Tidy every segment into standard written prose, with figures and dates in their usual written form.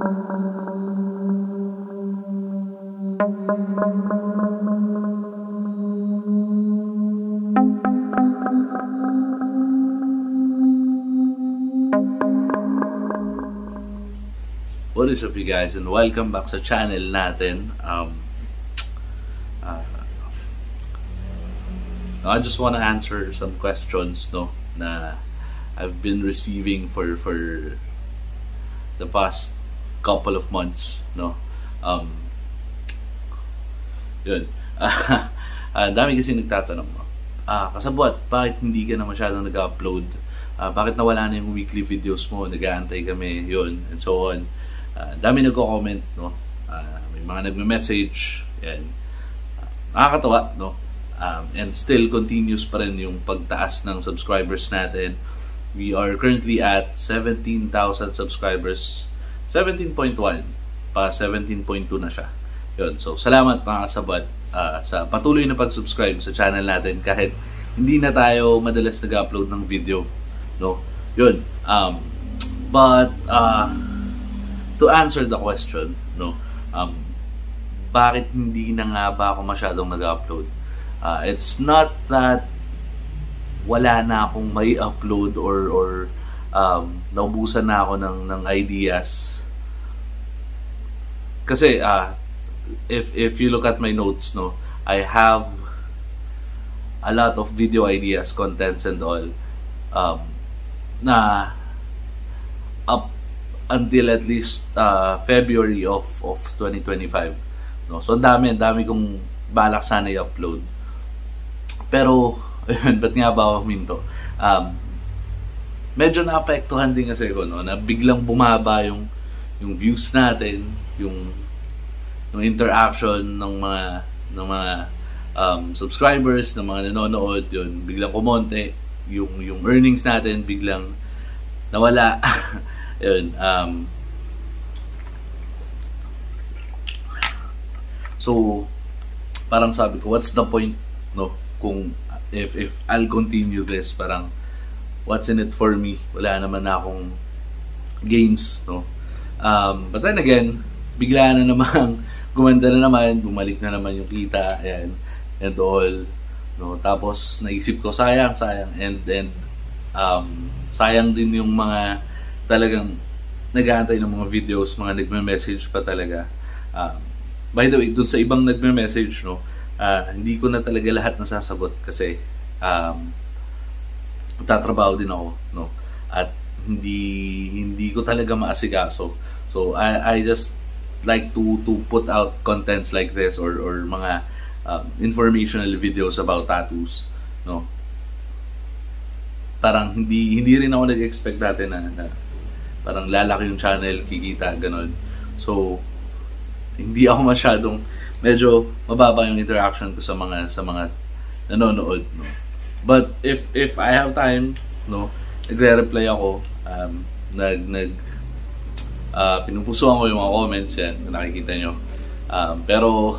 What is up, you guys, and welcome back sa channel natin. I just want to answer some questions, no, na I've been receiving for the past couple of months, no. Yun. Dami kasi nagtatanong, no. Kasabwat, bakit hindi ka na masyadong nag-upload? Bakit nawala na yung weekly videos mo? Nag-aantay kami, yun, and so on. Dami nagko-comment, no. May mga nagme-message, yan. Nakakatawa, no. And still continues pa rin yung pagtaas ng subscribers natin. We are currently at 17,000 subscribers. 17.1 pa 17.2 na siya. Yun. So salamat mga kasabwat sa patuloy na pag-subscribe sa channel natin kahit hindi na tayo madalas nag-upload ng video, no. Yun. But to answer the question, no, bakit hindi na nga ba ako masyadong nag-upload? It's not that wala na akong may upload or naubusan na ako ng ideas. Kasi if you look at my notes, no, I have a lot of video ideas, contents and all, na up until at least February of 2025, no. So ang dami kong balak sana i-upload. Pero ayun, ba't nga ba ako minto? Medyo naapektuhan din kasi ko, no, na biglang bumaba yung views natin, yung interaction ng mga subscribers, ng mga nanonood, yun, biglang kumonte, yung earnings natin biglang nawala. Yun, so parang sabi ko, what's the point, no, kung if I'll continue this, parang what's in it for me? Wala naman na akong gains, no. But then again, bigla na namang gumanda na naman, bumalik na naman yung kita, and all, no. Tapos naisip ko, sayang and sayang din yung mga talagang nag-aantay ng mga videos, mga nagme-message pa talaga. By the way, dun sa ibang nagme-message, no, hindi ko na talaga lahat nasasagot kasi tatrabaho din ako, no, at hindi ko talaga maasikaso. So I just like to put out contents like this or mga informational videos about tattoos, no. Parang hindi rin ako nag-expect dati na parang lalaki yung channel, kikita, ganun. So hindi ako masyadong, medyo mababa yung interaction ko sa mga nanonood, no. But if I have time, no, nagre-reply ako, pinupusuan ko yung mga comments, yan, nakikita nyo. Pero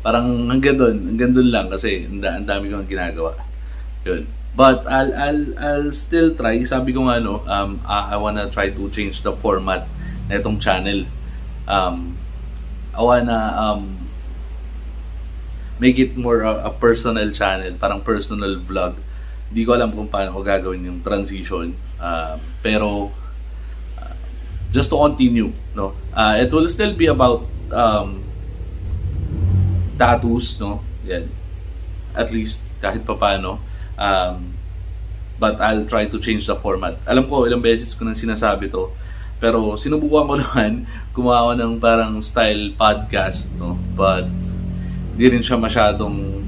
parang hanggang doon lang kasi ang dami kong ginagawa. Yun. But I'll still try. Sabi ko nga, no, I wanna try to change the format na itong channel. I wanna make it more a personal channel, parang personal vlog. Hindi ko alam kung paano ko gagawin yung transition. Pero just to continue, no, it will still be about tattoos, no. Yan. At least kahit papaano. But I'll try to change the format. Alam ko, ilang beses ko nang sinasabi to, pero sinubukan ko naman gumawa ng parang style podcast, no? But di rin siya masyadong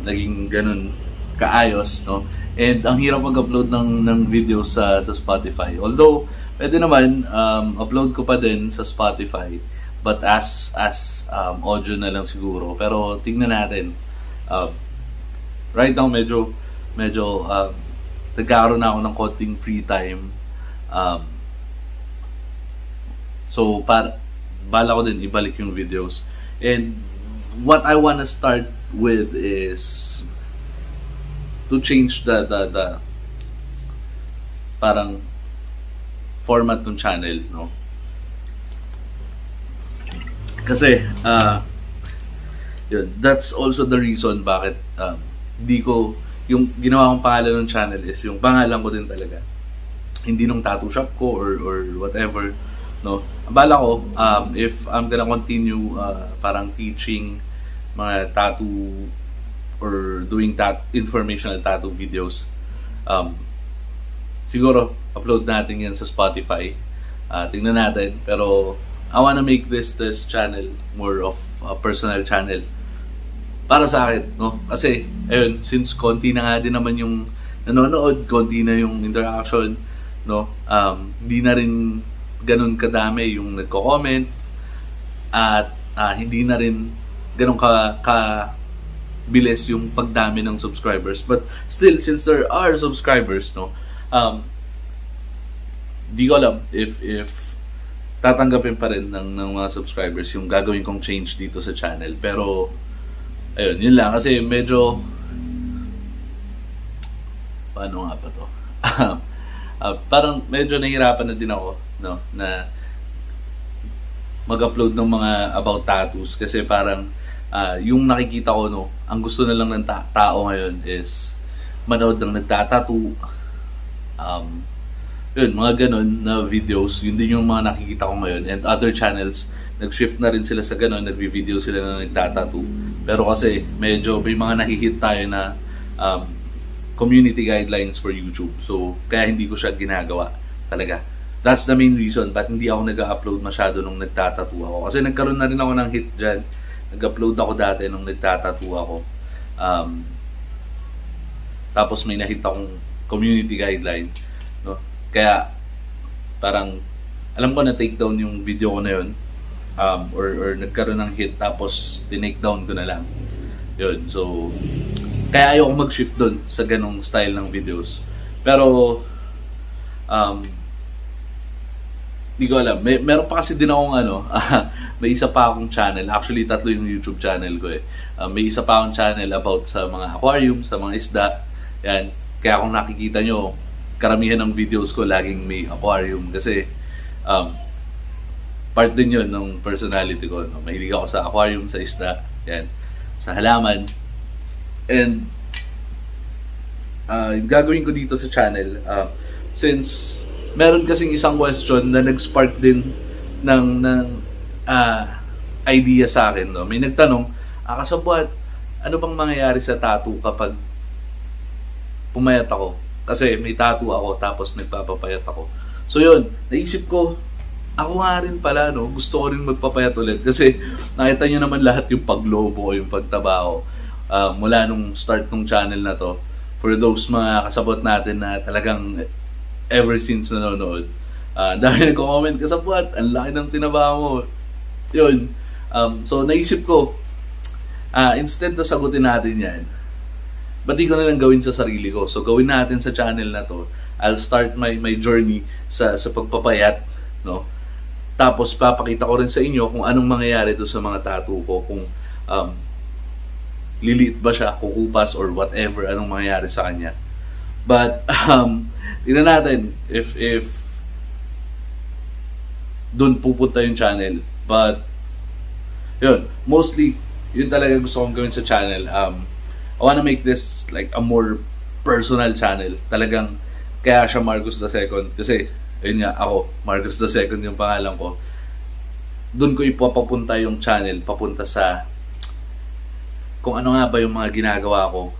naging ganun kaayos, no? And ang hirap mag-upload ng video sa Spotify. Although pwede naman upload ko pa din sa Spotify, but as audio na lang siguro. Pero tingnan natin. Right now medyo nagkaroon na ako ng konting free time. So bala ko din ibalik yung videos. And what I wanna start with is to change the parang format ng channel, no. Kasi, yun, that's also the reason bakit di ko, yung ginawa kong pangalan ng channel is yung pangalan ko din talaga. Hindi nung tattoo shop ko or whatever, no. Ang bala ko, if I'm gonna continue parang teaching mga tattoo or doing informational tattoo videos, siguro upload natin yan sa Spotify. Tingnan natin, pero I wanna make this channel more of a personal channel para sa akin, no? Kasi ayun, since konti na nga din naman yung nanonood, konti na yung interaction, no? Hindi na rin ganun kadami yung nagko-comment, at hindi na rin ganun ka bilis yung pagdami ng subscribers. But still, since there are subscribers, no, di ko alam if tatanggapin pa rin ng mga subscribers yung gagawin kong change dito sa channel. Pero ayun, yun lang, kasi medyo paano nga pa to? Parang medyo nahihirapan na din ako, no, na mag-upload ng mga about tattoos, kasi parang yung nakikita ko, no, ang gusto na lang ng tao ngayon is manood ng nagtatattoo, yun, mga ganun na videos. Yun din yung mga nakikita ko ngayon, and other channels nag-shift na rin sila sa ganun, nagvi-video sila na nagtatattoo. Pero kasi medyo may mga nahihit tayo na community guidelines for YouTube, so kaya hindi ko siya ginagawa talaga. That's the main reason ba't hindi ako nag-upload masyado nung nagtatattoo ako, kasi nagkaroon na rin ako ng hit dyan. Nag-upload ako dati nung nagtatattoo ako, tapos may nahit akong community guideline, no? Kaya parang alam ko na take down yung video ko na yun, or nagkaroon ng hit tapos tinake down ko na lang yun. So kaya ayoko mag-shift doon sa ganong style ng videos. Pero di ko alam, meron pa kasi din akong may isa pa akong channel. Actually, 3 yung YouTube channel ko eh. May isa pa akong channel about sa mga aquarium, sa mga isda. Yan. Kaya kung nakikita nyo, karamihan ng videos ko laging may aquarium, kasi part din yun ng personality ko, no? Mahilig ako sa aquarium, sa isda, yan, sa halaman. And yung gagawin ko dito sa channel, since meron kasing isang question na nag-spark din ng idea sa akin, no? May nagtanong, Kasabwat, ano bang mangyayari sa tattoo kapag pumayat ako? Kasi may tattoo ako tapos nagpapapayat ako. So yun, naisip ko, ako nga rin pala, no? Gusto ko rin magpapayat ulit, kasi nakita nyo naman lahat yung paglobo ko, yung pagtaba ko, mula nung start ng channel na to. For those mga kasabot natin na talagang ever since nanonood, dahil nagko-comment, Kasabwat, ang laki ng tinaba mo. Yun. So naisip ko, instead na sagutin natin yan, ba't di ko na lang gawin sa sarili ko? So gawin natin sa channel na to. I'll start my journey sa pagpapayat, no? Tapos papakita ko rin sa inyo kung anong mangyayari doon sa mga tattoo ko, kung liliit ba siya, kukupas, or whatever, anong mangyayari sa kanya. But tingnan natin if doon pupunta yung channel. But yun, mostly yun talaga gusto kong gawin sa channel. I wanna make this like a more personal channel. Talagang kaya siya Marcos II, kasi ayun nga, ako Marcos II yung pangalan ko. Doon ko ipapapunta yung channel, papunta sa kung ano nga ba yung mga ginagawa ko.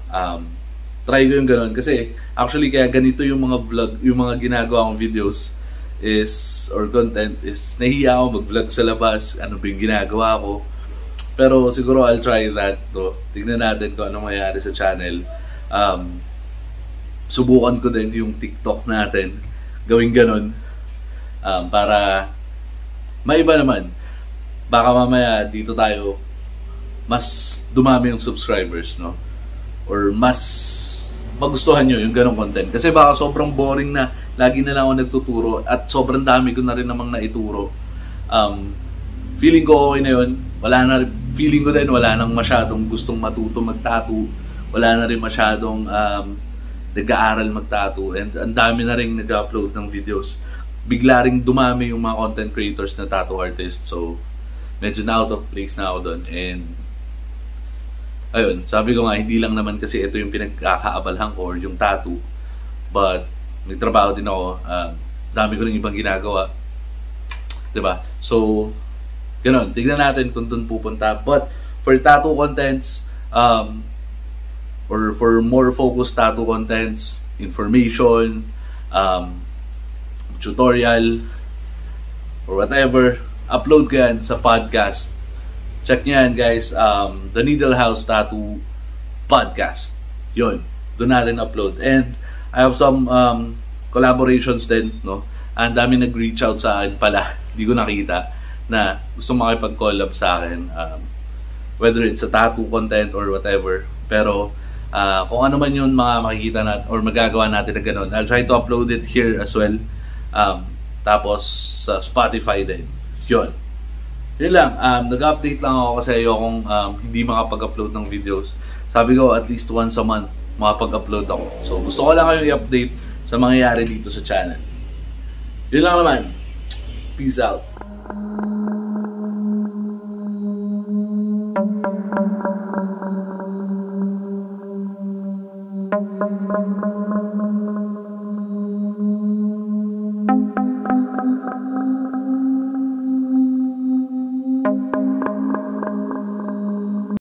Try ko yung ganoon, kasi actually kaya ganito yung mga vlog, yung mga ginagawa kong videos is, or content is, nahihiya ako mag-vlog sa labas, ano ba yung ginagawa ko. Pero siguro I'll try that, no? Tignan natin kung ano mangyayari sa channel. Subukan ko din yung TikTok natin, gawing ganon, para maiba naman. Baka mamaya dito tayo mas dumami yung subscribers, no? Or mas magustuhan nyo yung ganong content. Kasi baka sobrang boring na, lagi na lang ako nagtuturo, at sobrang dami ko na rin namang naituro. Feeling ko okay na yun. Feeling ko din wala nang masyadong gustong matuto mag-tattoo. Wala na rin masyadong nag-aaral mag-tattoo. And ang dami na rin nag-upload ng videos. Bigla ring dumami yung mga content creators na tattoo artists. So medyo na out of place na ako doon. And ayun, sabi ko nga, hindi lang naman kasi ito yung pinagkakaabalhan ko or yung tattoo. But nagtrabaho din ako, dami ko ng ibang ginagawa. 'Di ba? So, ganoon, tignan natin kung doon pupunta. But for tattoo contents, or for more focused tattoo contents, information, tutorial, or whatever, upload ko yan sa podcast. Check nyo yan, guys. The Needle House Tattoo Podcast. Yun. Doon natin upload. And I have some collaborations din, no? Ang dami nag-reach out sa akin pala. Hindi ko nakita na gusto makipag-collab sa akin. Whether it's a tattoo content or whatever. Pero kung ano man yun mga makikita natin or magagawa natin na ganun, I'll try to upload it here as well. Tapos sa Spotify din. Yun. Yun lang. Nag-update lang ako kasi ayokong hindi makapag-upload ng videos. Sabi ko at least once a month makapag-upload ako. So gusto ko lang kayong i-update sa mangyayari dito sa channel. Yun lang naman. Peace out.